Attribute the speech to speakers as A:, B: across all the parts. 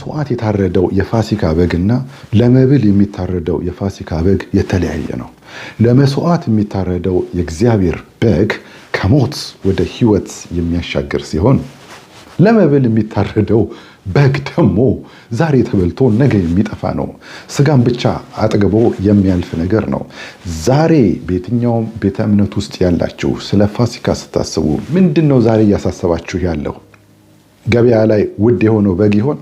A: ለመስዋዕት የታረደው የፋሲካ በግና ለመብል የሚታረደው የፋሲካ በግ የተለያየ ነው። ለመስዋዕት የሚታረደው የእግዚአብሔር በግ ከሞት ወደ ሕይወት የሚያሻግር ሲሆን ለመብል የሚታረደው በግ ደግሞ ዛሬ ተበልቶ ነገ የሚጠፋ ነው። ስጋን ብቻ አጥግቦ የሚያልፍ ነገር ነው። ዛሬ በየትኛውም ቤተ እምነት ውስጥ ያላችሁ ስለ ፋሲካ ስታስቡ ምንድነው ዛሬ እያሳሰባችሁ ያለው? ገበያ ላይ ውድ የሆነው በግ ይሆን?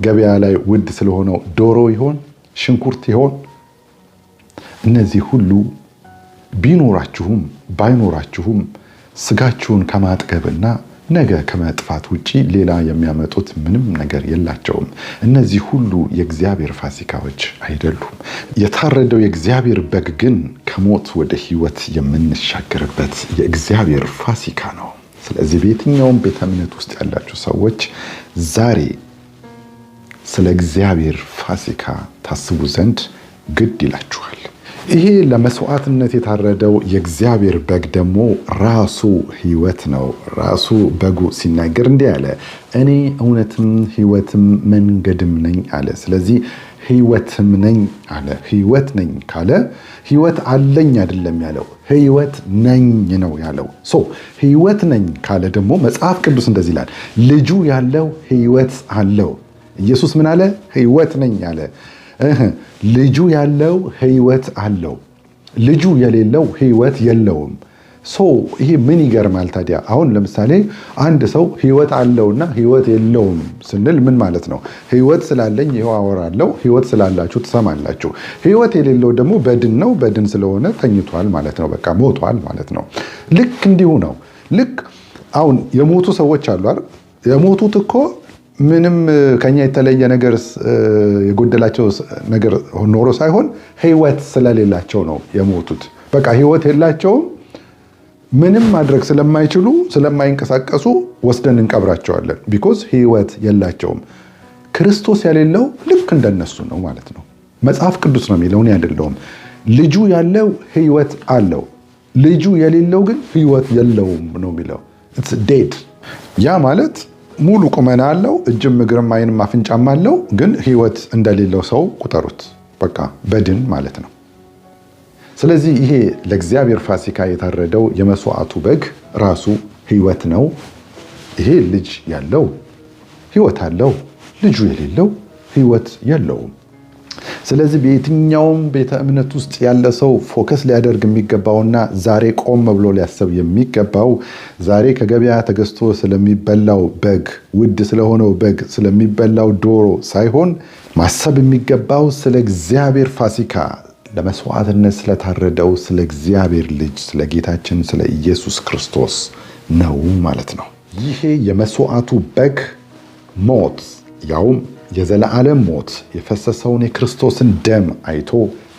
A: ገበያ ላይ ውድ ስለሆነው ዶሮ ይሆን? ሽንኩርት ይሆን? እነዚህ ሁሉ ቢኖራችሁም ባይኖራችሁም ስጋችሁን ከማጥገብና ነገ ከመጥፋት ውጪ ሌላ የሚያመጡት ምንም ነገር የላቸውም። እነዚህ ሁሉ የእግዚአብሔር ፋሲካዎች አይደሉም። የታረደው የእግዚአብሔር በግ ግን ከሞት ወደ ሕይወት የምንሻገርበት የእግዚአብሔር ፋሲካ ነው። ስለዚህ በየትኛውም ቤተ እምነት ውስጥ ያላችሁ ሰዎች ዛሬ ስለ እግዚአብሔር ፋሲካ ታስቡ ዘንድ ግድ ይላችኋል። ይሄ ለመስዋዕትነት የታረደው የእግዚአብሔር በግ ደግሞ ራሱ ሕይወት ነው። ራሱ በጉ ሲናገር እንዲህ አለ፣ እኔ እውነትም ሕይወትም መንገድም ነኝ አለ። ስለዚህ ሕይወትም ነኝ አለ። ሕይወት ነኝ ካለ ሕይወት አለኝ አይደለም ያለው፣ ሕይወት ነኝ ነው ያለው። ሕይወት ነኝ ካለ ደግሞ መጽሐፍ ቅዱስ እንደዚህ ይላል፣ ልጁ ያለው ሕይወት አለው። ኢየሱስ ምን አለ? ሕይወት ነኝ አለ። ልጁ ያለው ሕይወት አለው። ልጁ የሌለው ሕይወት የለውም። ይሄ ምን ይገርማል ታዲያ? አሁን ለምሳሌ አንድ ሰው ሕይወት አለውና ሕይወት የለውም ስንል ምን ማለት ነው? ሕይወት ስላለኝ ይኸው አወራለሁ፣ ሕይወት ስላላችሁ ትሰማላችሁ። ሕይወት የሌለው ደግሞ በድን ነው። በድን ስለሆነ ተኝቷል ማለት ነው። በቃ ሞቷል ማለት ነው። ልክ እንዲሁ ነው። ልክ አሁን የሞቱ ሰዎች አሉ አይደል? የሞቱት እኮ ምንም ከኛ የተለየ ነገር የጎደላቸው ነገር ኖሮ ሳይሆን ሕይወት ስለሌላቸው ነው የሞቱት። በቃ ሕይወት የላቸውም። ምንም ማድረግ ስለማይችሉ ስለማይንቀሳቀሱ ወስደን እንቀብራቸዋለን። ቢኮዝ ሕይወት የላቸውም። ክርስቶስ የሌለው ልክ እንደነሱ ነው ማለት ነው። መጽሐፍ ቅዱስ ነው የሚለው፣ እኔ አይደለሁም። ልጁ ያለው ሕይወት አለው፣ ልጁ የሌለው ግን ሕይወት የለውም ነው የሚለው። ኢትስ ዴድ። ያ ማለት ሙሉ ቁመና አለው፣ እጅም እግርም ዓይንም አፍንጫም አለው፣ ግን ሕይወት እንደሌለው ሰው ቁጠሩት። በቃ በድን ማለት ነው። ስለዚህ ይሄ ለእግዚአብሔር ፋሲካ የታረደው የመስዋዕቱ በግ ራሱ ሕይወት ነው። ይሄ ልጅ ያለው ሕይወት አለው፣ ልጁ የሌለው ሕይወት የለውም። ስለዚህ በየትኛውም ቤተ እምነት ውስጥ ያለ ሰው ፎከስ ሊያደርግ የሚገባውና ዛሬ ቆም ብሎ ሊያስብ የሚገባው ዛሬ ከገበያ ተገዝቶ ስለሚበላው በግ፣ ውድ ስለሆነው በግ፣ ስለሚበላው ዶሮ ሳይሆን ማሰብ የሚገባው ስለ እግዚአብሔር ፋሲካ ለመስዋዕትነት ስለታረደው ስለ እግዚአብሔር ልጅ ስለ ጌታችን ስለ ኢየሱስ ክርስቶስ ነው ማለት ነው። ይሄ የመስዋዕቱ በግ ሞት ያውም የዘላለም ሞት የፈሰሰውን የክርስቶስን ደም አይቶ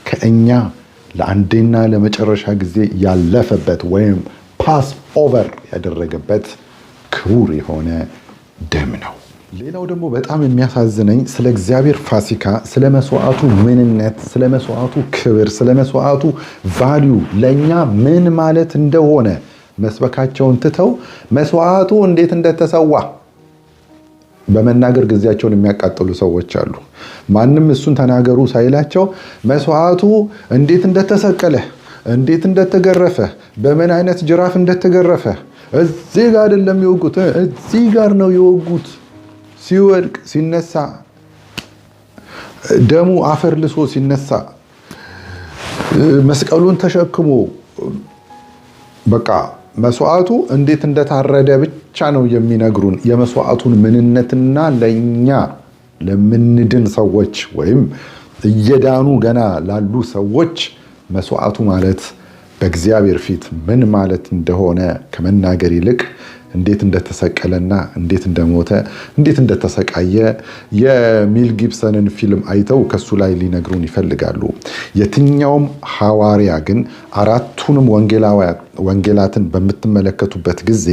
A: ከእኛ ለአንዴና ለመጨረሻ ጊዜ ያለፈበት ወይም ፓስ ኦቨር ያደረገበት ክቡር የሆነ ደም ነው። ሌላው ደግሞ በጣም የሚያሳዝነኝ ስለ እግዚአብሔር ፋሲካ፣ ስለ መስዋዕቱ ምንነት፣ ስለ መስዋዕቱ ክብር፣ ስለ መስዋዕቱ ቫልዩ ለእኛ ምን ማለት እንደሆነ መስበካቸውን ትተው መስዋዕቱ እንዴት እንደተሰዋ በመናገር ጊዜያቸውን የሚያቃጥሉ ሰዎች አሉ። ማንም እሱን ተናገሩ ሳይላቸው መስዋዕቱ እንዴት እንደተሰቀለ፣ እንዴት እንደተገረፈ፣ በምን አይነት ጅራፍ እንደተገረፈ እዚህ ጋር አይደለም የወጉት፣ እዚህ ጋር ነው የወጉት። ሲወድቅ ሲነሳ ደሙ አፈር ልሶ ሲነሳ መስቀሉን ተሸክሞ በቃ መስዋዕቱ እንዴት እንደታረደ ብቻ ነው የሚነግሩን። የመስዋዕቱን ምንነትና ለኛ ለምንድን ሰዎች ወይም እየዳኑ ገና ላሉ ሰዎች መስዋዕቱ ማለት በእግዚአብሔር ፊት ምን ማለት እንደሆነ ከመናገር ይልቅ እንዴት እንደተሰቀለና እንዴት እንደሞተ እንዴት እንደተሰቃየ የሚል ጊብሰንን ፊልም አይተው ከሱ ላይ ሊነግሩን ይፈልጋሉ። የትኛውም ሐዋርያ ግን አራቱንም ወንጌላትን በምትመለከቱበት ጊዜ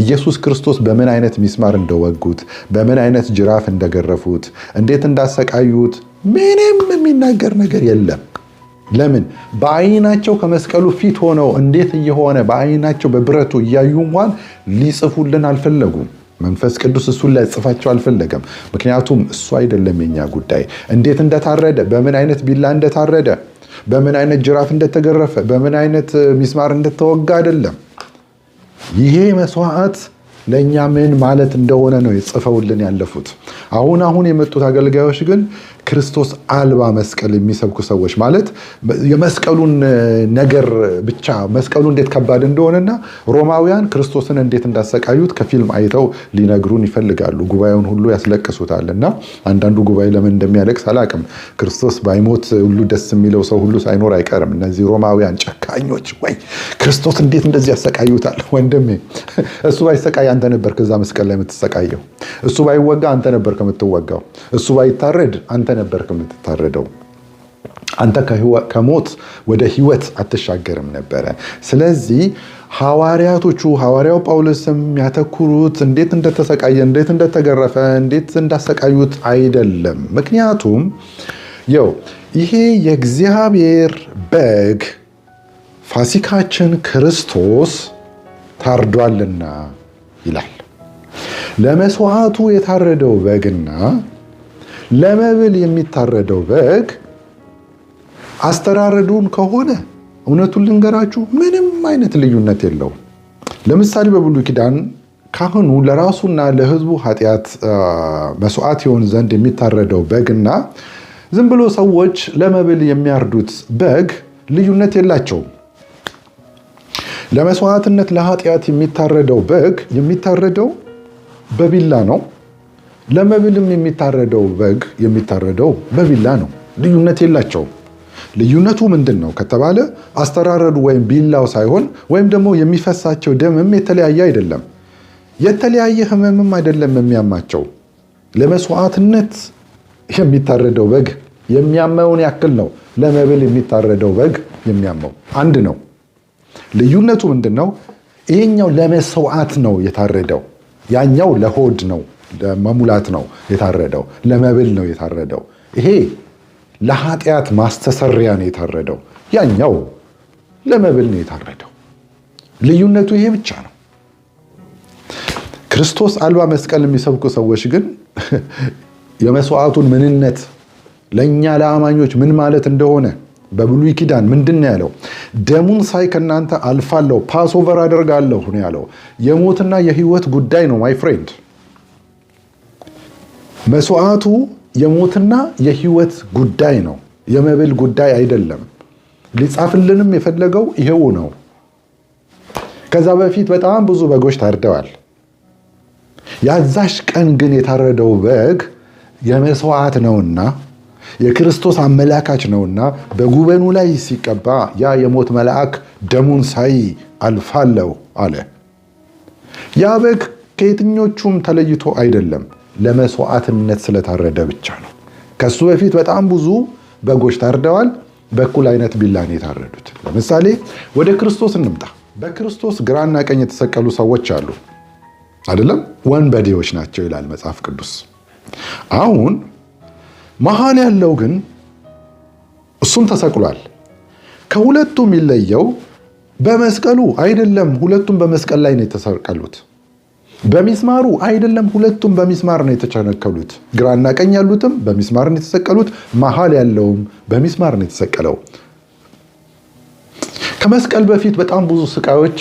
A: ኢየሱስ ክርስቶስ በምን አይነት ሚስማር እንደወጉት፣ በምን አይነት ጅራፍ እንደገረፉት፣ እንዴት እንዳሰቃዩት ምንም የሚናገር ነገር የለም። ለምን? በአይናቸው ከመስቀሉ ፊት ሆነው እንዴት እየሆነ በአይናቸው በብረቱ እያዩ እንኳን ሊጽፉልን አልፈለጉም። መንፈስ ቅዱስ እሱን ሊያጽፋቸው አልፈለገም። ምክንያቱም እሱ አይደለም የኛ ጉዳይ። እንዴት እንደታረደ፣ በምን አይነት ቢላ እንደታረደ፣ በምን አይነት ጅራፍ እንደተገረፈ፣ በምን አይነት ሚስማር እንደተወጋ አይደለም። ይሄ መስዋዕት ለእኛ ምን ማለት እንደሆነ ነው የጽፈውልን ያለፉት። አሁን የመጡት አገልጋዮች ግን ክርስቶስ አልባ መስቀል የሚሰብኩ ሰዎች ማለት የመስቀሉን ነገር ብቻ መስቀሉ እንዴት ከባድ እንደሆነና ሮማውያን ክርስቶስን እንዴት እንዳሰቃዩት ከፊልም አይተው ሊነግሩን ይፈልጋሉ። ጉባኤውን ሁሉ ያስለቅሱታልና አንዳንዱ ጉባኤ ለምን እንደሚያለቅስ አላቅም። ክርስቶስ ባይሞት ሁሉ ደስ የሚለው ሰው ሁሉ ሳይኖር አይቀርም። እነዚህ ሮማውያን ጨካኞች፣ ወይ ክርስቶስ እንዴት እንደዚህ ያሰቃዩታል? ወንድሜ እሱ ባይሰቃይ አንተ ነበር ከዛ መስቀል ላይ የምትሰቃየው። እሱ ባይወጋ አንተ ነበር ከምትወጋው። እሱ ባይታረድ አንተ ነበር ከምትታረደው። አንተ ከሞት ወደ ህይወት አትሻገርም ነበረ። ስለዚህ ሐዋርያው ጳውሎስም ያተኩሩት እንዴት እንደተሰቃየ፣ እንዴት እንደተገረፈ፣ እንዴት እንዳሰቃዩት አይደለም። ምክንያቱም ይሄ የእግዚአብሔር በግ ፋሲካችን ክርስቶስ ታርዷልና ይላል። ለመስዋዕቱ የታረደው በግና ለመብል የሚታረደው በግ አስተራረዱን ከሆነ እውነቱን ልንገራችሁ ምንም አይነት ልዩነት የለውም። ለምሳሌ በብሉይ ኪዳን ካህኑ ለራሱና ለሕዝቡ ኃጢአት መስዋዕት ይሆን ዘንድ የሚታረደው በግና ዝም ብሎ ሰዎች ለመብል የሚያርዱት በግ ልዩነት የላቸውም። ለመስዋዕትነት ለኃጢአት የሚታረደው በግ የሚታረደው በቢላ ነው። ለመብልም የሚታረደው በግ የሚታረደው በቢላ ነው። ልዩነት የላቸውም። ልዩነቱ ምንድን ነው ከተባለ አስተራረዱ ወይም ቢላው ሳይሆን ወይም ደግሞ የሚፈሳቸው ደምም የተለያየ አይደለም። የተለያየ ህመምም አይደለም የሚያማቸው። ለመስዋዕትነት የሚታረደው በግ የሚያመውን ያክል ነው ለመብል የሚታረደው በግ የሚያመው። አንድ ነው። ልዩነቱ ምንድን ነው? ይሄኛው ለመስዋዕት ነው የታረደው፣ ያኛው ለሆድ ነው ለመሙላት ነው የታረደው፣ ለመብል ነው የታረደው። ይሄ ለኃጢአት ማስተሰሪያ ነው የታረደው፣ ያኛው ለመብል ነው የታረደው። ልዩነቱ ይሄ ብቻ ነው። ክርስቶስ አልባ መስቀል የሚሰብኩ ሰዎች ግን የመስዋዕቱን ምንነት ለእኛ ለአማኞች ምን ማለት እንደሆነ በብሉይ ኪዳን ምንድን ነው ያለው? ደሙን ሳይ ከእናንተ አልፋለሁ፣ ፓስኦቨር አደርጋለሁ ነው ያለው። የሞትና የህይወት ጉዳይ ነው ማይ ፍሬንድ። መስዋዕቱ የሞትና የህይወት ጉዳይ ነው፣ የመብል ጉዳይ አይደለም። ሊጻፍልንም የፈለገው ይሄው ነው። ከዛ በፊት በጣም ብዙ በጎች ታርደዋል። ያዛሽ ቀን ግን የታረደው በግ የመስዋዕት ነውና የክርስቶስ አመላካች ነውና በጉበኑ ላይ ሲቀባ ያ የሞት መልአክ ደሙን ሳይ አልፋለሁ አለ። ያ በግ ከየትኞቹም ተለይቶ አይደለም፣ ለመስዋዕትነት ስለታረደ ብቻ ነው። ከሱ በፊት በጣም ብዙ በጎች ታርደዋል፣ በኩል አይነት ቢላን የታረዱት። ለምሳሌ ወደ ክርስቶስ እንምጣ። በክርስቶስ ግራና ቀኝ የተሰቀሉ ሰዎች አሉ አይደለም? ወንበዴዎች ናቸው ይላል መጽሐፍ ቅዱስ። አሁን መሃል ያለው ግን እሱም ተሰቅሏል። ከሁለቱም የሚለየው በመስቀሉ አይደለም፣ ሁለቱም በመስቀል ላይ ነው የተሰቀሉት። በሚስማሩ አይደለም፣ ሁለቱም በሚስማር ነው የተቸነከሉት። ግራና ቀኝ ያሉትም በሚስማር ነው የተሰቀሉት፣ መሃል ያለውም በሚስማር ነው የተሰቀለው። ከመስቀል በፊት በጣም ብዙ ስቃዮች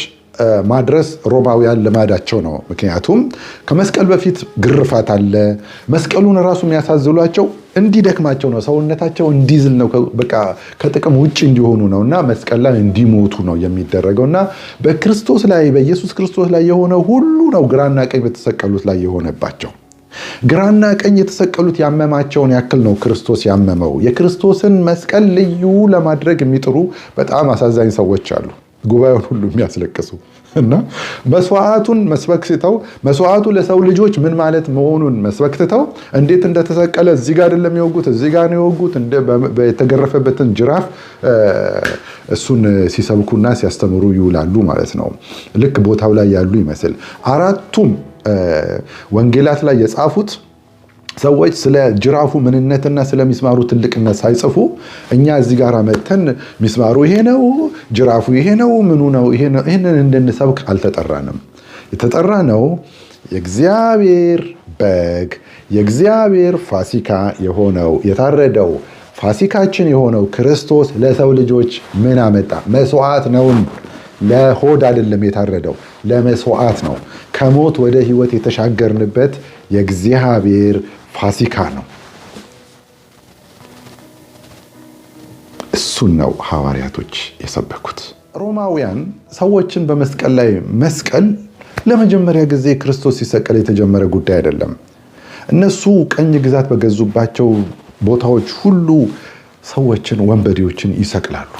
A: ማድረስ ሮማውያን ልማዳቸው ነው። ምክንያቱም ከመስቀል በፊት ግርፋት አለ። መስቀሉን ራሱ የሚያሳዝሏቸው እንዲደክማቸው ነው፣ ሰውነታቸው እንዲዝል ነው፣ በቃ ከጥቅም ውጭ እንዲሆኑ ነው እና መስቀል ላይ እንዲሞቱ ነው የሚደረገው። እና በክርስቶስ ላይ በኢየሱስ ክርስቶስ ላይ የሆነ ሁሉ ነው ግራና ቀኝ በተሰቀሉት ላይ የሆነባቸው። ግራና ቀኝ የተሰቀሉት ያመማቸውን ያክል ነው ክርስቶስ ያመመው። የክርስቶስን መስቀል ልዩ ለማድረግ የሚጥሩ በጣም አሳዛኝ ሰዎች አሉ፣ ጉባኤውን ሁሉ የሚያስለቅሱ እና መስዋዕቱን መስበክ ሲተው መስዋዕቱ ለሰው ልጆች ምን ማለት መሆኑን መስበክ ትተው እንዴት እንደተሰቀለ እዚህ ጋር አይደለም የወጉት፣ እዚህ ጋር ነው የወጉት፣ የተገረፈበትን ጅራፍ እሱን ሲሰብኩና ሲያስተምሩ ይውላሉ ማለት ነው። ልክ ቦታው ላይ ያሉ ይመስል አራቱም ወንጌላት ላይ የጻፉት ሰዎች ስለ ጅራፉ ምንነትና ስለ ሚስማሩ ትልቅነት ሳይጽፉ እኛ እዚህ ጋር መተን ሚስማሩ ይሄ ነው፣ ጅራፉ ይሄ ነው፣ ምኑ ነው ይሄንን እንድንሰብክ አልተጠራንም። የተጠራ ነው የእግዚአብሔር በግ የእግዚአብሔር ፋሲካ የሆነው የታረደው ፋሲካችን የሆነው ክርስቶስ ለሰው ልጆች ምን አመጣ? መስዋዕት ነው። ለሆድ አይደለም የታረደው፣ ለመስዋዕት ነው። ከሞት ወደ ሕይወት የተሻገርንበት የእግዚአብሔር ፋሲካ ነው። እሱን ነው ሐዋርያቶች የሰበኩት። ሮማውያን ሰዎችን በመስቀል ላይ መስቀል ለመጀመሪያ ጊዜ ክርስቶስ ሲሰቀል የተጀመረ ጉዳይ አይደለም። እነሱ ቀኝ ግዛት በገዙባቸው ቦታዎች ሁሉ ሰዎችን፣ ወንበዴዎችን ይሰቅላሉ።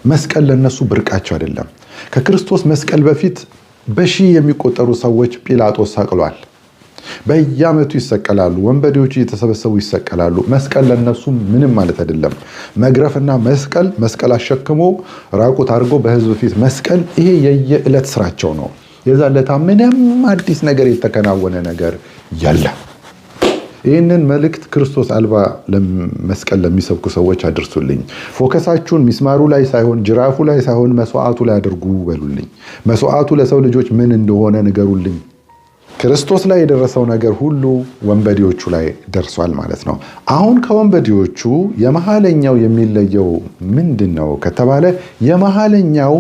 A: መስቀል ለነሱ ብርቃቸው አይደለም። ከክርስቶስ መስቀል በፊት በሺህ የሚቆጠሩ ሰዎች ጲላጦስ ሰቅሏል። በየዓመቱ ይሰቀላሉ። ወንበዴዎች እየተሰበሰቡ ይሰቀላሉ። መስቀል ለነሱ ምንም ማለት አይደለም። መግረፍና መስቀል አሸክሞ ራቁት አድርጎ በሕዝብ ፊት መስቀል፣ ይሄ የየዕለት ስራቸው ነው። የዛለታ ምንም አዲስ ነገር የተከናወነ ነገር የለም። ይህንን መልእክት ክርስቶስ አልባ መስቀል ለሚሰብኩ ሰዎች አድርሱልኝ። ፎከሳችሁን ሚስማሩ ላይ ሳይሆን ጅራፉ ላይ ሳይሆን መስዋዕቱ ላይ አድርጉ በሉልኝ። መስዋዕቱ ለሰው ልጆች ምን እንደሆነ ንገሩልኝ። ክርስቶስ ላይ የደረሰው ነገር ሁሉ ወንበዴዎቹ ላይ ደርሷል ማለት ነው። አሁን ከወንበዴዎቹ የመሃለኛው የሚለየው ምንድን ነው ከተባለ የመሃለኛው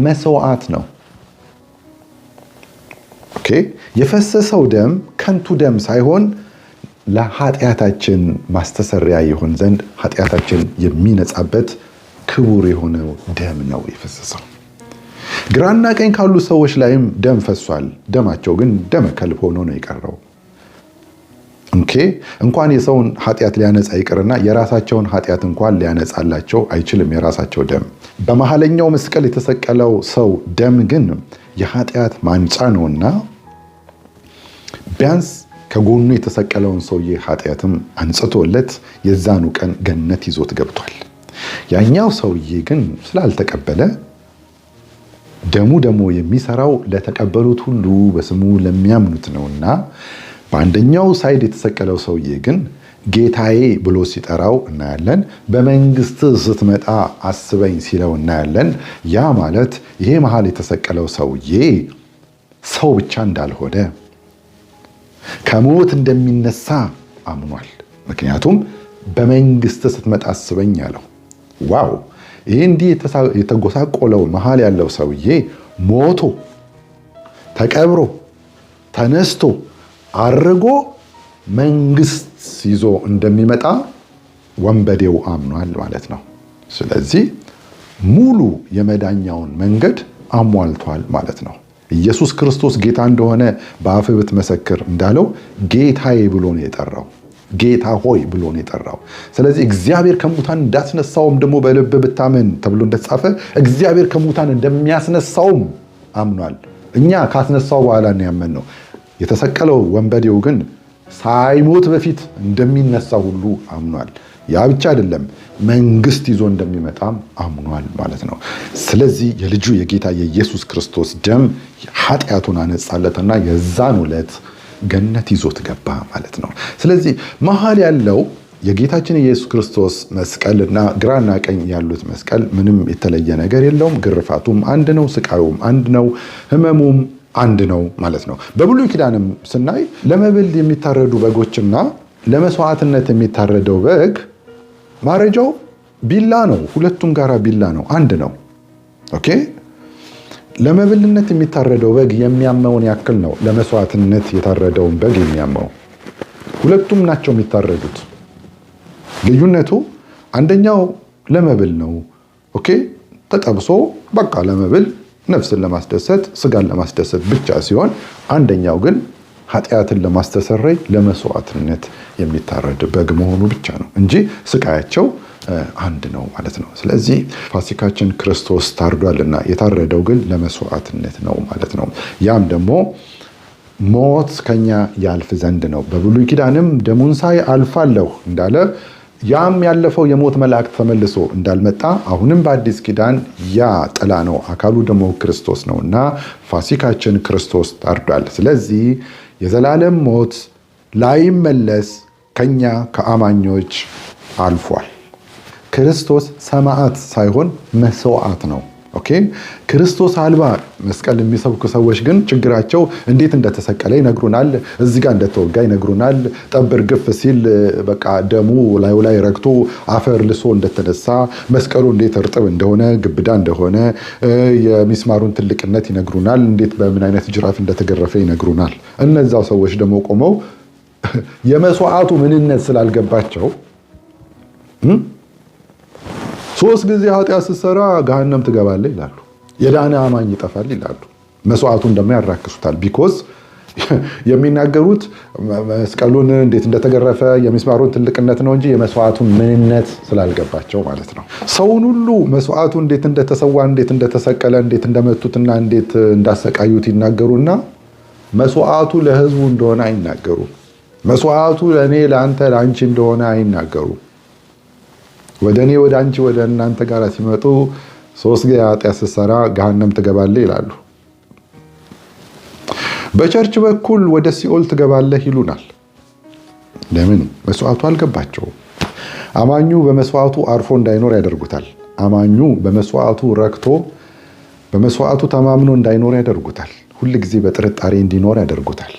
A: መስዋዕት ነው። ኦኬ፣ የፈሰሰው ደም ከንቱ ደም ሳይሆን ለኃጢአታችን ማስተሰሪያ ይሆን ዘንድ ኃጢአታችን የሚነጻበት ክቡር የሆነው ደም ነው የፈሰሰው። ግራና ቀኝ ካሉ ሰዎች ላይም ደም ፈሷል። ደማቸው ግን ደመ ከልብ ሆኖ ነው የቀረው። እንኳን የሰውን ኃጢአት ሊያነጻ ይቅርና የራሳቸውን ኃጢአት እንኳን ሊያነጻላቸው አይችልም የራሳቸው ደም። በመሃለኛው መስቀል የተሰቀለው ሰው ደም ግን የኃጢአት ማንጫ ነውና ቢያንስ ከጎኑ የተሰቀለውን ሰውዬ ኃጢአትም አንጽቶለት የዛኑ ቀን ገነት ይዞት ገብቷል። ያኛው ሰውዬ ግን ስላልተቀበለ ደሙ ደግሞ የሚሰራው ለተቀበሉት ሁሉ በስሙ ለሚያምኑት ነውና በአንደኛው ሳይድ የተሰቀለው ሰውዬ ግን ጌታዬ ብሎ ሲጠራው እናያለን። በመንግስት ስትመጣ አስበኝ ሲለው እናያለን። ያ ማለት ይሄ መሃል የተሰቀለው ሰውዬ ሰው ብቻ እንዳልሆነ ከሞት እንደሚነሳ አምኗል። ምክንያቱም በመንግስት ስትመጣ አስበኝ አለው። ዋው! ይሄ እንዲህ የተጎሳቆለው መሃል ያለው ሰውዬ ሞቶ ተቀብሮ ተነስቶ አርጎ መንግስት ይዞ እንደሚመጣ ወንበዴው አምኗል ማለት ነው። ስለዚህ ሙሉ የመዳኛውን መንገድ አሟልቷል ማለት ነው። ኢየሱስ ክርስቶስ ጌታ እንደሆነ በአፍ ብትመሰክር እንዳለው ጌታዬ ብሎ ነው የጠራው። ጌታ ሆይ ብሎ ነው የጠራው። ስለዚህ እግዚአብሔር ከሙታን እንዳስነሳውም ደግሞ በልብ ብታመን ተብሎ እንደተጻፈ እግዚአብሔር ከሙታን እንደሚያስነሳውም አምኗል። እኛ ካስነሳው በኋላ ነው ያመንነው። የተሰቀለው ወንበዴው ግን ሳይሞት በፊት እንደሚነሳ ሁሉ አምኗል። ያ ብቻ አይደለም፣ መንግስት ይዞ እንደሚመጣም አምኗል ማለት ነው። ስለዚህ የልጁ የጌታ የኢየሱስ ክርስቶስ ደም ኃጢአቱን አነጻለትና የዛን ዕለት ገነት ይዞት ገባ ማለት ነው። ስለዚህ መሃል ያለው የጌታችን የኢየሱስ ክርስቶስ መስቀልና ግራና ቀኝ ያሉት መስቀል ምንም የተለየ ነገር የለውም። ግርፋቱም አንድ ነው፣ ስቃዩም አንድ ነው፣ ህመሙም አንድ ነው ማለት ነው። በብሉይ ኪዳንም ስናይ ለመብል የሚታረዱ በጎችና ለመስዋዕትነት የሚታረደው በግ ማረጃው ቢላ ነው። ሁለቱም ጋራ ቢላ ነው፣ አንድ ነው። ኦኬ። ለመብልነት የሚታረደው በግ የሚያመውን ያክል ነው ለመስዋዕትነት የታረደውን በግ የሚያመው። ሁለቱም ናቸው የሚታረዱት። ልዩነቱ አንደኛው ለመብል ነው። ኦኬ፣ ተጠብሶ በቃ ለመብል ነፍስን ለማስደሰት ስጋን ለማስደሰት ብቻ ሲሆን፣ አንደኛው ግን ኃጢአትን ለማስተሰረይ ለመስዋዕትነት የሚታረድ በግ መሆኑ ብቻ ነው እንጂ ስቃያቸው አንድ ነው ማለት ነው። ስለዚህ ፋሲካችን ክርስቶስ ታርዷልና የታረደው ግን ለመስዋዕትነት ነው ማለት ነው። ያም ደግሞ ሞት ከኛ ያልፍ ዘንድ ነው። በብሉይ ኪዳንም ደሙን ሳይ አልፋለሁ እንዳለ ያም ያለፈው የሞት መልአክ ተመልሶ እንዳልመጣ አሁንም በአዲስ ኪዳን ያ ጥላ ነው፣ አካሉ ደግሞ ክርስቶስ ነውና ፋሲካችን ክርስቶስ ታርዷል። ስለዚህ የዘላለም ሞት ላይመለስ ከኛ ከአማኞች አልፏል። ክርስቶስ ሰማዕት ሳይሆን መስዋዕት ነው። ኦኬ ክርስቶስ አልባ መስቀል የሚሰብኩ ሰዎች ግን ችግራቸው እንዴት እንደተሰቀለ ይነግሩናል። እዚህ ጋር እንደተወጋ ይነግሩናል። ጠብር ግፍ ሲል በቃ ደሙ ላዩ ላይ ረግቶ አፈር ልሶ እንደተነሳ፣ መስቀሉ እንዴት እርጥብ እንደሆነ ግብዳ እንደሆነ፣ የሚስማሩን ትልቅነት ይነግሩናል። እንዴት በምን አይነት ጅራፍ እንደተገረፈ ይነግሩናል። እነዛው ሰዎች ደግሞ ቆመው የመስዋዕቱ ምንነት ስላልገባቸው 3 ጊዜ ኃጢአት ስትሰራ ገሃነም ትገባለህ ይላሉ። የዳነ አማኝ ይጠፋል ይላሉ። መስዋዕቱን ደግሞ ያራክሱታል። ቢኮዝ የሚናገሩት መስቀሉን እንዴት እንደተገረፈ የሚስማሩን ትልቅነት ነው እንጂ የመስዋዕቱን ምንነት ስላልገባቸው ማለት ነው። ሰውን ሁሉ መስዋዕቱ እንዴት እንደተሰዋ፣ እንዴት እንደተሰቀለ፣ እንዴት እንደመቱትና እንዴት እንዳሰቃዩት ይናገሩና መስዋዕቱ ለሕዝቡ እንደሆነ አይናገሩ። መስዋዕቱ ለእኔ ለአንተ ለአንቺ እንደሆነ አይናገሩ። ወደ እኔ ወደ አንቺ ወደ እናንተ ጋር ሲመጡ 3 ጊዜ ኃጢአት ስትሰራ ገሃነም ትገባለህ ይላሉ። በቸርች በኩል ወደ ሲኦል ትገባለህ ይሉናል። ለምን? መስዋዕቱ አልገባቸውም። አማኙ በመስዋዕቱ አርፎ እንዳይኖር ያደርጉታል። አማኙ በመስዋዕቱ ረክቶ በመስዋዕቱ ተማምኖ እንዳይኖር ያደርጉታል። ሁል ጊዜ በጥርጣሬ እንዲኖር ያደርጉታል።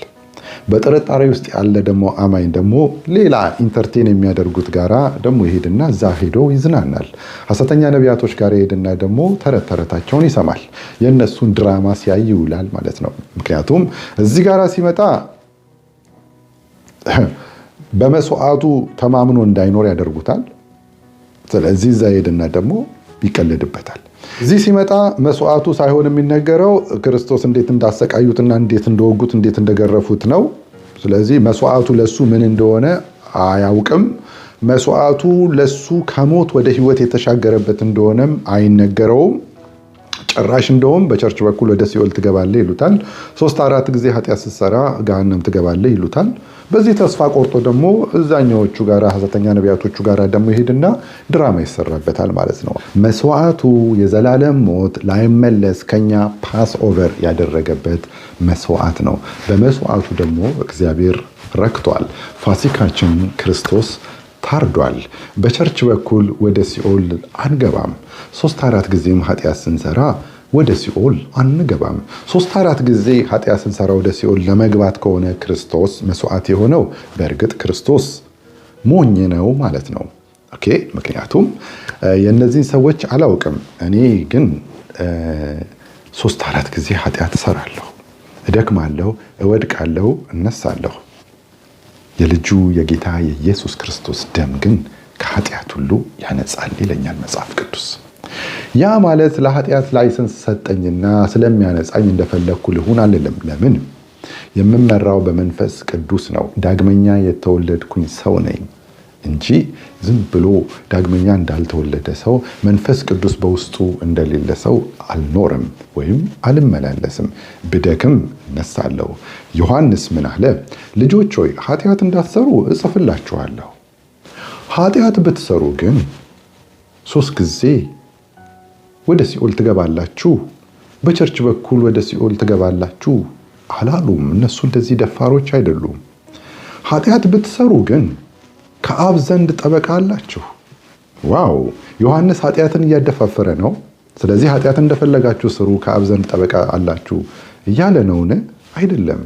A: በጥርጣሬ ውስጥ ያለ ደግሞ አማኝ ደግሞ ሌላ ኢንተርቴን የሚያደርጉት ጋራ ደግሞ ይሄድና እዛ ሄዶ ይዝናናል። ሐሰተኛ ነቢያቶች ጋር ይሄድና ደግሞ ተረታቸውን ይሰማል። የእነሱን ድራማ ሲያይ ይውላል ማለት ነው። ምክንያቱም እዚህ ጋራ ሲመጣ በመስዋዕቱ ተማምኖ እንዳይኖር ያደርጉታል። ስለዚህ እዛ ይሄድና ደግሞ ይቀልድበታል። እዚህ ሲመጣ መስዋዕቱ ሳይሆን የሚነገረው ክርስቶስ እንዴት እንዳሰቃዩትና እንዴት እንደወጉት እንዴት እንደገረፉት ነው። ስለዚህ መስዋዕቱ ለሱ ምን እንደሆነ አያውቅም። መስዋዕቱ ለሱ ከሞት ወደ ሕይወት የተሻገረበት እንደሆነም አይነገረውም። ጭራሽ እንደውም በቸርች በኩል ወደ ሲኦል ትገባለህ ይሉታል። 3-4 ጊዜ ኃጢአት ስትሰራ ገሃነም ትገባለህ ይሉታል። በዚህ ተስፋ ቆርጦ ደግሞ እዛኛዎቹ ጋር ሐሰተኛ ነቢያቶቹ ጋር ደግሞ ይሄድና ድራማ ይሰራበታል ማለት ነው። መስዋዕቱ የዘላለም ሞት ላይመለስ ከኛ ፓስ ኦቨር ያደረገበት መስዋዕት ነው። በመስዋዕቱ ደግሞ እግዚአብሔር ረክቷል። ፋሲካችን ክርስቶስ ታርዷል። በቸርች በኩል ወደ ሲኦል አንገባም። 3-4 ጊዜም ኃጢአት ስንሰራ ወደ ሲኦል አንገባም። 3-4 ጊዜ ኃጢአት ስንሰራ ወደ ሲኦል ለመግባት ከሆነ ክርስቶስ መስዋዕት የሆነው በእርግጥ ክርስቶስ ሞኝ ነው ማለት ነው። ኦኬ ምክንያቱም የእነዚህን ሰዎች አላውቅም። እኔ ግን 3-4 ጊዜ ኃጢአት እሰራለሁ፣ እደክማለሁ፣ እወድቃለሁ፣ እነሳለሁ። የልጁ የጌታ የኢየሱስ ክርስቶስ ደም ግን ከኃጢአት ሁሉ ያነጻል ይለኛል መጽሐፍ ቅዱስ። ያ ማለት ለኃጢአት ላይሰንስ ሰጠኝና ስለሚያነጻኝ እንደፈለግኩ ልሁን አልልም። ለምን? የምመራው በመንፈስ ቅዱስ ነው። ዳግመኛ የተወለድኩኝ ሰው ነኝ እንጂ ዝም ብሎ ዳግመኛ እንዳልተወለደ ሰው መንፈስ ቅዱስ በውስጡ እንደሌለ ሰው አልኖርም ወይም አልመላለስም። ብደክም እነሳለሁ። ዮሐንስ ምን አለ? ልጆች ሆይ ኃጢአት እንዳትሰሩ እጽፍላችኋለሁ። ኃጢአት ብትሰሩ ግን 3 ጊዜ ወደ ሲኦል ትገባላችሁ፣ በቸርች በኩል ወደ ሲኦል ትገባላችሁ አላሉም። እነሱ እንደዚህ ደፋሮች አይደሉም። ኃጢአት ብትሰሩ ግን ከአብ ዘንድ ጠበቃ አላችሁ። ዋው! ዮሐንስ ኃጢአትን እያደፋፈረ ነው። ስለዚህ ኃጢአትን እንደፈለጋችሁ ስሩ፣ ከአብ ዘንድ ጠበቃ አላችሁ እያለ ነውን? አይደለም።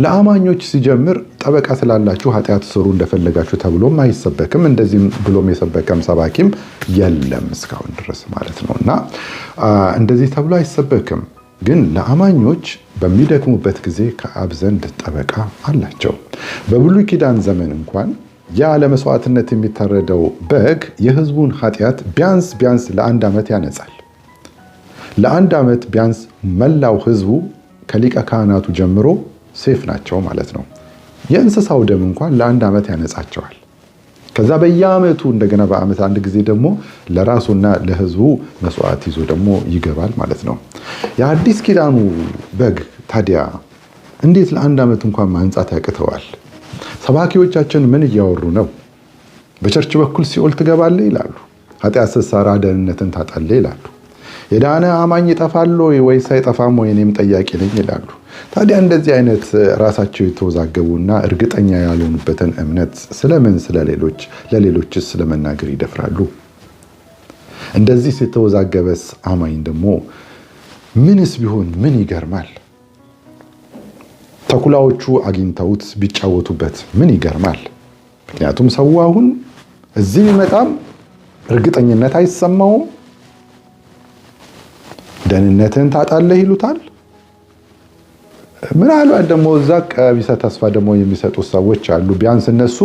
A: ለአማኞች ሲጀምር ጠበቃ ስላላችሁ ኃጢአት ስሩ እንደፈለጋችሁ ተብሎም አይሰበክም። እንደዚህም ብሎም የሰበከም ሰባኪም የለም እስካሁን ድረስ ማለት ነው። እና እንደዚህ ተብሎ አይሰበክም። ግን ለአማኞች በሚደክሙበት ጊዜ ከአብ ዘንድ ጠበቃ አላቸው። በብሉይ ኪዳን ዘመን እንኳን ያ ለመስዋዕትነት የሚታረደው በግ የሕዝቡን ኃጢአት ቢያንስ ለ1 ዓመት ያነጻል። ለ1 ዓመት ቢያንስ መላው ሕዝቡ ከሊቀ ካህናቱ ጀምሮ ሴፍ ናቸው ማለት ነው። የእንስሳው ደም እንኳን ለ1 ዓመት ያነጻቸዋል። ከዛ በየዓመቱ እንደገና በዓመት 1 ጊዜ ደግሞ ለራሱና ለሕዝቡ መስዋዕት ይዞ ደግሞ ይገባል ማለት ነው። የአዲስ ኪዳኑ በግ ታዲያ እንዴት ለ1 ዓመት እንኳን ማንጻት ያቅተዋል? ሰባኪዎቻችን ምን እያወሩ ነው? በቸርች በኩል ሲኦል ትገባለህ ይላሉ። ኃጢአት ስትሰራ ደህንነትን ታጣለህ ይላሉ። የዳነ አማኝ ይጠፋል ወይስ አይጠፋም ወይ እኔም ጠያቂ ነኝ ይላሉ። ታዲያ እንደዚህ አይነት ራሳቸው የተወዛገቡና እርግጠኛ ያልሆኑበትን እምነት ስለምን ለሌሎችስ ስለመናገር ይደፍራሉ? እንደዚህ የተወዛገበስ አማኝ ደግሞ ምንስ ቢሆን ምን ይገርማል? ተኩላዎቹ አግኝተውት ቢጫወቱበት ምን ይገርማል? ምክንያቱም ሰው አሁን እዚህ ቢመጣም እርግጠኝነት አይሰማውም። ደህንነትን ታጣለህ ይሉታል። ምናልባት ደግሞ እዛ ቀቢሰ ተስፋ ደግሞ የሚሰጡ ሰዎች አሉ። ቢያንስ እነሱ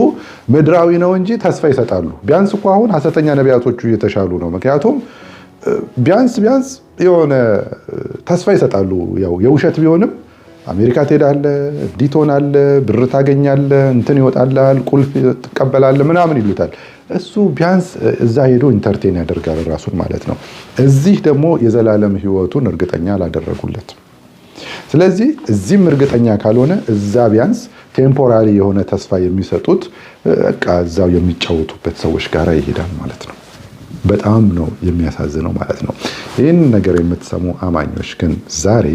A: ምድራዊ ነው እንጂ ተስፋ ይሰጣሉ። ቢያንስ እኮ አሁን ሐሰተኛ ነቢያቶቹ እየተሻሉ ነው። ምክንያቱም ቢያንስ የሆነ ተስፋ ይሰጣሉ። ያው የውሸት ቢሆንም አሜሪካ ትሄዳለህ፣ እንዲህ ትሆናለህ፣ ብር ታገኛለህ፣ እንትን ይወጣልሃል፣ ቁልፍ ትቀበላለህ ምናምን ይሉታል። እሱ ቢያንስ እዛ ሄዶ ኢንተርቴን ያደርጋል ራሱን ማለት ነው። እዚህ ደግሞ የዘላለም ሕይወቱን እርግጠኛ አላደረጉለትም። ስለዚህ እዚህም እርግጠኛ ካልሆነ እዛ ቢያንስ ቴምፖራሪ የሆነ ተስፋ የሚሰጡት በቃ እዛው የሚጫወቱበት ሰዎች ጋር ይሄዳል ማለት ነው። በጣም ነው የሚያሳዝነው ማለት ነው። ይህን ነገር የምትሰሙ አማኞች ግን ዛሬ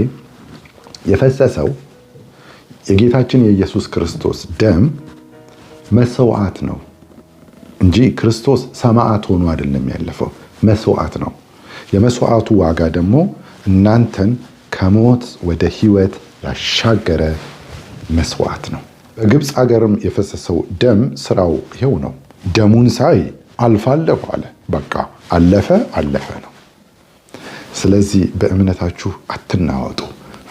A: የፈሰሰው የጌታችን የኢየሱስ ክርስቶስ ደም መስዋዕት ነው እንጂ ክርስቶስ ሰማዕት ሆኖ አይደለም ያለፈው፣ መስዋዕት ነው። የመስዋዕቱ ዋጋ ደግሞ እናንተን ከሞት ወደ ሕይወት ያሻገረ መስዋዕት ነው። በግብፅ ሀገርም የፈሰሰው ደም ስራው ይሄው ነው። ደሙን ሳይ አልፋለሁ አለ። በቃ አለፈ ነው። ስለዚህ በእምነታችሁ አትናወጡ።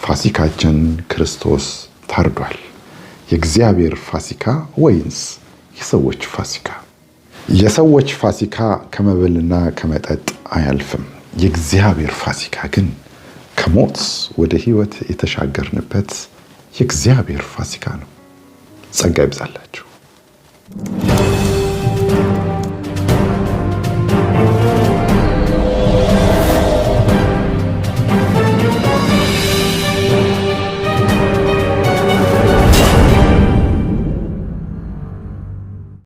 A: ፋሲካችን ክርስቶስ ታርዷል። የእግዚአብሔር ፋሲካ ወይንስ የሰዎች ፋሲካ? የሰዎች ፋሲካ ከመብልና ከመጠጥ አያልፍም። የእግዚአብሔር ፋሲካ ግን ከሞት ወደ ሕይወት የተሻገርንበት የእግዚአብሔር ፋሲካ ነው። ጸጋ ይብዛላችሁ።